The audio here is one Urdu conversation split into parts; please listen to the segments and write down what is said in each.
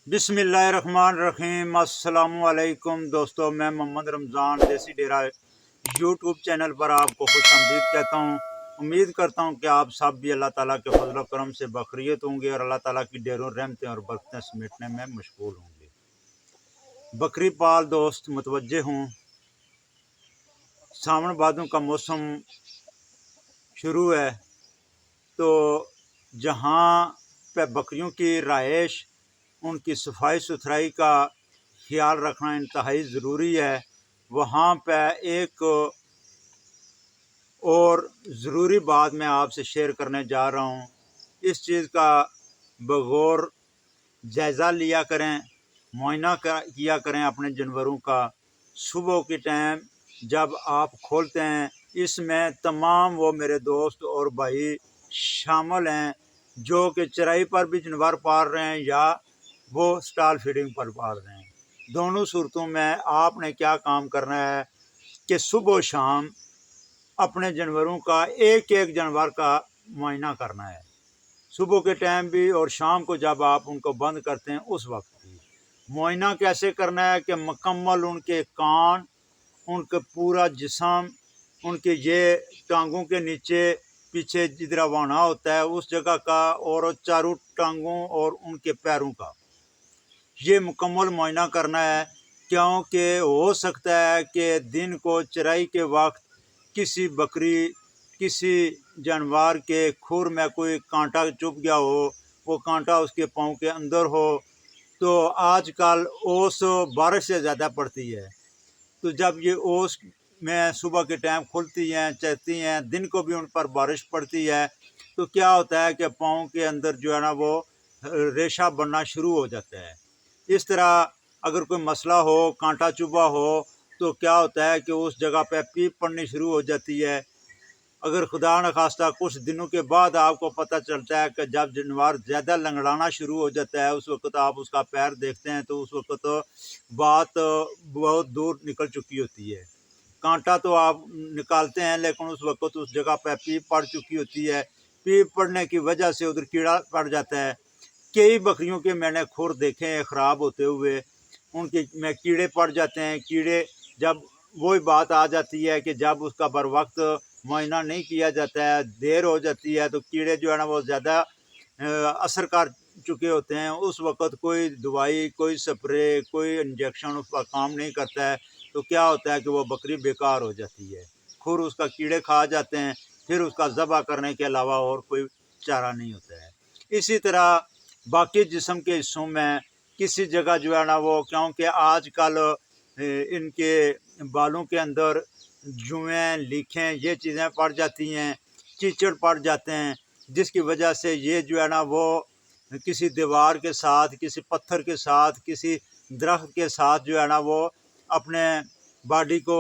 بسم اللہ الرحمن الرحیم۔ السلام علیکم دوستو، میں محمد رمضان دیسی ڈیرا یوٹیوب چینل پر آپ کو خوش آمدید کہتا ہوں۔ امید کرتا ہوں کہ آپ سب بھی اللہ تعالیٰ کے فضل و کرم سے بخیریت ہوں گے اور اللہ تعالیٰ کی ڈھیروں رحمتیں اور برکتیں سمیٹنے میں مشغول ہوں گے۔ بکری پال دوست متوجہ ہوں، ساون بھادوں کا موسم شروع ہے، تو جہاں پہ بکریوں کی رہائش، ان کی صفائی ستھرائی کا خیال رکھنا انتہائی ضروری ہے۔ وہاں پہ ایک اور ضروری بات میں آپ سے شیئر کرنے جا رہا ہوں۔ اس چیز کا بغور جائزہ لیا کریں، معائنہ کیا کریں اپنے جانوروں کا۔ صبح کے ٹائم جب آپ کھولتے ہیں، اس میں تمام وہ میرے دوست اور بھائی شامل ہیں جو کہ چرائی پر بھی جانور پال رہے ہیں یا وہ سٹال فیڈنگ پر پال رہے ہیں۔ دونوں صورتوں میں آپ نے کیا کام کرنا ہے کہ صبح و شام اپنے جانوروں کا ایک ایک جانور کا معائنہ کرنا ہے، صبح کے ٹائم بھی اور شام کو جب آپ ان کو بند کرتے ہیں اس وقت بھی۔ معائنہ کیسے کرنا ہے کہ مکمل ان کے کان، ان کا پورا جسم، ان کے یہ ٹانگوں کے نیچے پیچھے جدھر وانا ہوتا ہے اس جگہ کا، اور چاروں ٹانگوں اور ان کے پیروں کا یہ مکمل معائنہ کرنا ہے۔ کیونکہ ہو سکتا ہے کہ دن کو چرائی کے وقت کسی بکری، کسی جانور کے کھر میں کوئی کانٹا چبھ گیا ہو، وہ کانٹا اس کے پاؤں کے اندر ہو۔ تو آج کل اوس بارش سے زیادہ پڑتی ہے، تو جب یہ اوس میں صبح کے ٹائم کھلتی ہیں، چہتی ہیں، دن کو بھی ان پر بارش پڑتی ہے، تو کیا ہوتا ہے کہ پاؤں کے اندر جو ہے نا وہ ریشہ بننا شروع ہو جاتا ہے۔ اس طرح اگر کوئی مسئلہ ہو، کانٹا چبھا ہو، تو کیا ہوتا ہے کہ اس جگہ پہ پیپ پڑنی شروع ہو جاتی ہے۔ اگر خدا نخواستہ کچھ دنوں کے بعد آپ کو پتہ چلتا ہے کہ جب جانور زیادہ لنگڑانا شروع ہو جاتا ہے، اس وقت آپ اس کا پیر دیکھتے ہیں تو اس وقت بات بہت دور نکل چکی ہوتی ہے۔ کانٹا تو آپ نکالتے ہیں لیکن اس وقت اس جگہ پہ پیپ پڑ چکی ہوتی ہے، پیپ پڑنے کی وجہ سے ادھر کیڑا پڑ جاتا ہے۔ کئی بکریوں کے میں نے کھر دیکھے ہیں خراب ہوتے ہوئے، ان کے میں کیڑے پڑ جاتے ہیں۔ کیڑے جب وہی بات آ جاتی ہے کہ جب اس کا بر وقت معائنہ نہیں کیا جاتا ہے، دیر ہو جاتی ہے، تو کیڑے جو ہے نا وہ زیادہ اثر کر چکے ہوتے ہیں۔ اس وقت کوئی دوائی، کوئی سپرے، کوئی انجیکشن اس کا کام نہیں کرتا ہے، تو کیا ہوتا ہے کہ وہ بکری بیکار ہو جاتی ہے، کھر اس کا کیڑے کھا جاتے ہیں، پھر اس کا ذبح کرنے کے علاوہ اور کوئی چارہ نہیں ہوتا ہے۔ اسی طرح باقی جسم کے حصوں میں کسی جگہ جو ہے نا وہ، کیونکہ آج کل ان کے بالوں کے اندر جوئیں، لیکھیں، یہ چیزیں پڑ جاتی ہیں، چیچڑ پڑ جاتے ہیں، جس کی وجہ سے یہ جو ہے نا وہ کسی دیوار کے ساتھ، کسی پتھر کے ساتھ، کسی درخت کے ساتھ جو ہے نا وہ اپنے باڈی کو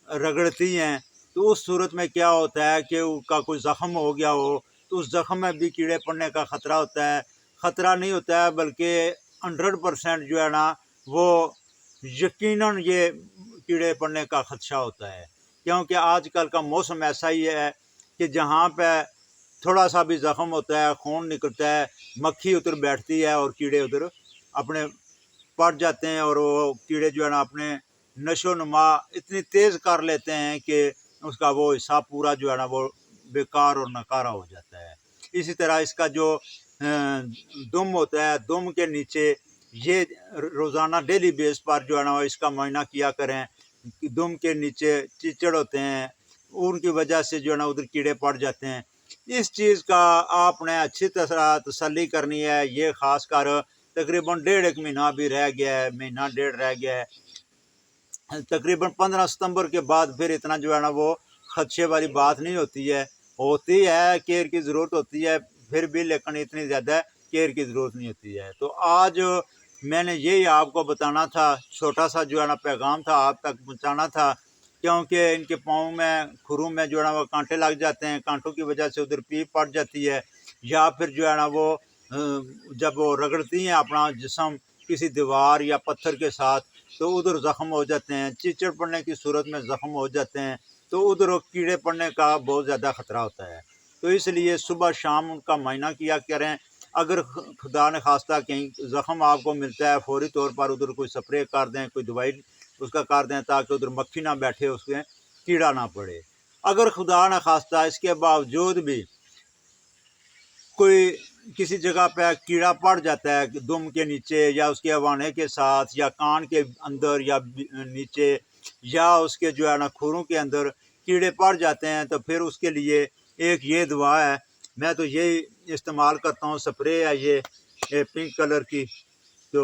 رگڑتی ہیں۔ تو اس صورت میں کیا ہوتا ہے کہ ان کا کوئی زخم ہو گیا ہو تو اس زخم میں بھی کیڑے پڑنے کا خطرہ ہوتا ہے۔ خطرہ نہیں ہوتا ہے بلکہ 100% جو ہے نا وہ یقیناً یہ کیڑے پڑنے کا خدشہ ہوتا ہے، کیونکہ آج کل کا موسم ایسا ہی ہے کہ جہاں پہ تھوڑا سا بھی زخم ہوتا ہے، خون نکلتا ہے، مکھی ادھر بیٹھتی ہے اور کیڑے ادھر اپنے پڑ جاتے ہیں، اور وہ کیڑے جو ہے نا اپنے نشو و نما اتنی تیز کر لیتے ہیں کہ اس کا وہ حصہ پورا جو ہے نا وہ بیکار اور ناکارہ ہو جاتا ہے۔ اسی طرح اس کا جو دم ہوتا ہے، دم کے نیچے یہ روزانہ ڈیلی بیس پر جو ہے نا اس کا معائنہ کیا کریں۔ دم کے نیچے چیچڑ ہوتے ہیں، ان کی وجہ سے جو ہے نا ادھر کیڑے پڑ جاتے ہیں۔ اس چیز کا آپ نے اچھی طرح تسلی کرنی ہے۔ یہ خاص کر تقریباً 1.5 مہینہ بھی رہ گیا ہے، مہینہ ڈیڑھ رہ گیا ہے، تقریباً 15 ستمبر کے بعد پھر اتنا جو ہے نا وہ خدشے والی بات نہیں ہوتی ہے۔ ہوتی ہے، کیئر کی ضرورت ہوتی ہے پھر بھی، لیکن اتنی زیادہ کیئر کی ضرورت نہیں ہوتی ہے۔ تو آج میں نے یہی آپ کو بتانا تھا، چھوٹا سا جو ہے نا پیغام تھا آپ تک پہنچانا تھا، کیونکہ ان کے پاؤں میں، کھروں میں جو ہے نا وہ کانٹے لگ جاتے ہیں، کانٹوں کی وجہ سے ادھر پیپ پڑ جاتی ہے، یا پھر جو ہے نا وہ جب وہ رگڑتی ہیں اپنا جسم کسی دیوار یا پتھر کے ساتھ تو ادھر زخم ہو جاتے ہیں، چیچڑ پڑنے کی صورت میں زخم ہو جاتے ہیں، تو ادھر کیڑے پڑنے کا بہت زیادہ خطرہ ہوتا ہے۔ تو اس لیے صبح شام ان کا معائنہ کیا کریں۔ اگر خدا نہ خواستہ کہیں زخم آپ کو ملتا ہے فوری طور پر ادھر کوئی سپرے کر دیں، کوئی دوائی اس کا کر دیں تاکہ ادھر مکھی نہ بیٹھے، اس کے کیڑا نہ پڑے۔ اگر خدا نہ خواستہ اس کے باوجود بھی کوئی کسی جگہ پہ کیڑا پڑ جاتا ہے دم کے نیچے یا اس کے اوانے کے ساتھ یا کان کے اندر یا نیچے یا اس کے جو ہے نا کھوروں کے اندر کیڑے پڑ جاتے ہیں، تو پھر اس کے لیے ایک یہ دوا ہے، میں تو یہی استعمال کرتا ہوں، سپرے ہے یہ پنک کلر کی، تو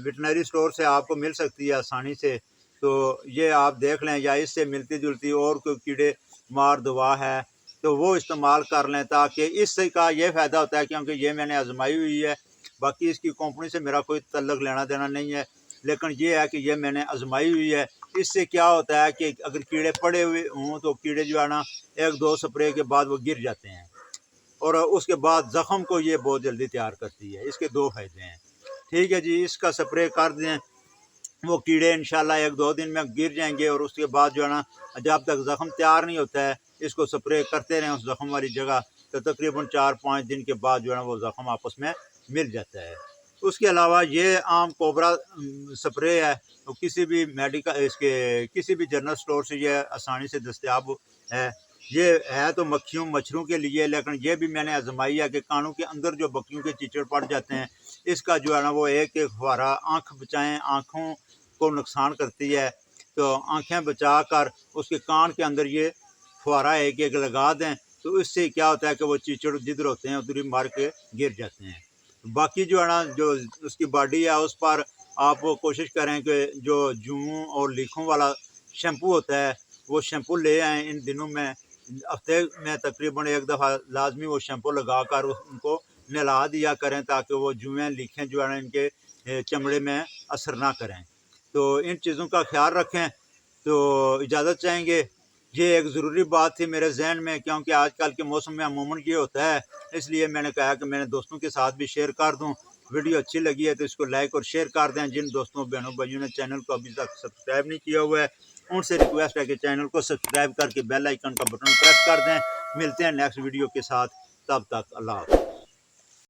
ویٹنری اسٹور سے آپ کو مل سکتی ہے آسانی سے، تو یہ آپ دیکھ لیں، یا اس سے ملتی جلتی اور کوئی کیڑے مار دوا ہے تو وہ استعمال کر لیں، تاکہ اس سے کا یہ فائدہ ہوتا ہے کیونکہ یہ میں نے آزمائی ہوئی ہے، باقی اس کی کمپنی سے میرا کوئی تعلق لینا دینا نہیں ہے، لیکن یہ ہے کہ یہ میں نے آزمائی ہوئی ہے۔ اس سے کیا ہوتا ہے کہ اگر کیڑے پڑے ہوئے ہوں تو کیڑے جو ہے نا ایک دو سپرے کے بعد وہ گر جاتے ہیں، اور اس کے بعد زخم کو یہ بہت جلدی تیار کرتی ہے۔ اس کے دو فائدے ہیں۔ ٹھیک ہے جی، اس کا سپرے کر دیں، وہ کیڑے انشاءاللہ ایک دو دن میں گر جائیں گے، اور اس کے بعد جو ہے نا جب تک زخم تیار نہیں ہوتا ہے اس کو سپرے کرتے رہیں اس زخم والی جگہ، تو تقریباً 4-5 دن کے بعد جو ہے نا وہ زخم آپس میں مل جاتا ہے۔ اس کے علاوہ یہ عام کوبرا سپرے ہے، تو کسی بھی کسی بھی جنرل اسٹور سے یہ آسانی سے دستیاب ہے۔ یہ ہے تو مکھیوں مچھروں کے لیے، لیکن یہ بھی میں نے آزمائی ہے کہ کانوں کے اندر جو بکیوں کے چیچڑ پڑ جاتے ہیں، اس کا جو ہے نا وہ ایک فوارہ آنکھ بچائیں، آنکھوں کو نقصان کرتی ہے، تو آنکھیں بچا کر اس کے کان کے اندر یہ فوارہ ایک ایک لگا دیں، تو اس سے کیا ہوتا ہے کہ وہ چیچڑ جدھر ہوتے ہیں ادھر ہی مار کے گر جاتے ہیں۔ باقی جو ہے نا جو اس کی باڈی ہے اس پر آپ کوشش کریں کہ جو جوؤں اور لیکھوں والا شیمپو ہوتا ہے وہ شیمپو لے آئیں ان دنوں میں، ہفتے میں تقریباً ایک دفعہ لازمی وہ شیمپو لگا کر ان کو نہلا دیا کریں، تاکہ وہ جوئیں لیکھیں جو ہے نا ان کے چمڑے میں اثر نہ کریں۔ تو ان چیزوں کا خیال رکھیں۔ تو اجازت چاہیں گے، یہ ایک ضروری بات تھی میرے ذہن میں، کیونکہ آج کل کے موسم میں عموماً یہ ہوتا ہے، اس لیے میں نے کہا کہ میں نے دوستوں کے ساتھ بھی شیئر کر دوں۔ ویڈیو اچھی لگی ہے تو اس کو لائک اور شیئر کر دیں۔ جن دوستوں بہنوں بھائیوں نے چینل کو ابھی تک سبسکرائب نہیں کیا ہوا ہے ان سے ریکویسٹ ہے کہ چینل کو سبسکرائب کر کے بیل آئیکن کا بٹن پریس کر دیں۔ ملتے ہیں نیکسٹ ویڈیو کے ساتھ، تب تک اللہ حافظ۔